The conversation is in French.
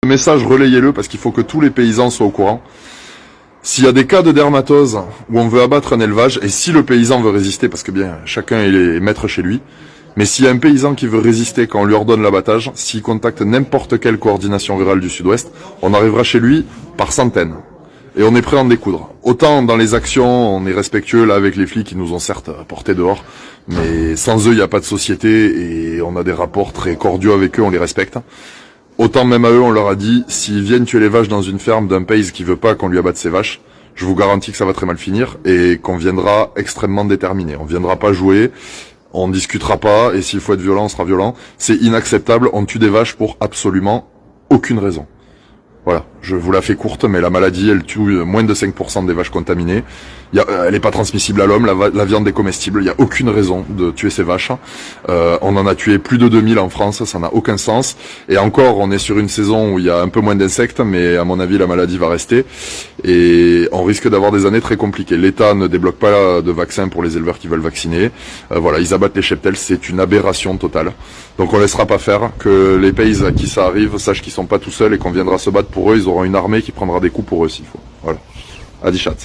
Le message, relayez-le parce qu'il faut que tous les paysans soient au courant. S'il y a des cas de dermatose où on veut abattre un élevage, et si le paysan veut résister, parce que bien, chacun est maître chez lui, mais s'il y a un paysan qui veut résister quand on lui ordonne l'abattage, s'il contacte n'importe quelle coordination rurale du Sud-Ouest, on arrivera chez lui par centaines. Et on est prêt à en découdre. Autant dans les actions, on est respectueux là avec les flics qui nous ont certes portés dehors, mais sans eux, il n'y a pas de société et on a des rapports très cordiaux avec eux, on les respecte. Autant même à eux, on leur a dit, s'ils viennent tuer les vaches dans une ferme d'un pays qui veut pas qu'on lui abatte ses vaches, je vous garantis que ça va très mal finir et qu'on viendra extrêmement déterminé. On viendra pas jouer, on discutera pas et s'il faut être violent, on sera violent. C'est inacceptable, on tue des vaches pour absolument aucune raison. Voilà, je vous la fais courte, mais la maladie, elle tue moins de 5% des vaches contaminées. Elle n'est pas transmissible à l'homme, la viande est comestible, il n'y a aucune raison de tuer ces vaches. On en a tué plus de 2000 en France, ça n'a aucun sens. Et encore, on est sur une saison où il y a un peu moins d'insectes, mais à mon avis, la maladie va rester. Et on risque d'avoir des années très compliquées. L'État ne débloque pas de vaccin pour les éleveurs qui veulent vacciner. Voilà, ils abattent les cheptels, c'est une aberration totale. Donc on laissera pas faire, que les pays à qui ça arrive sachent qu'ils sont pas tout seuls et qu'on viendra se battre pour eux, ils auront une armée qui prendra des coups pour eux s'il faut. Voilà. Adi chat.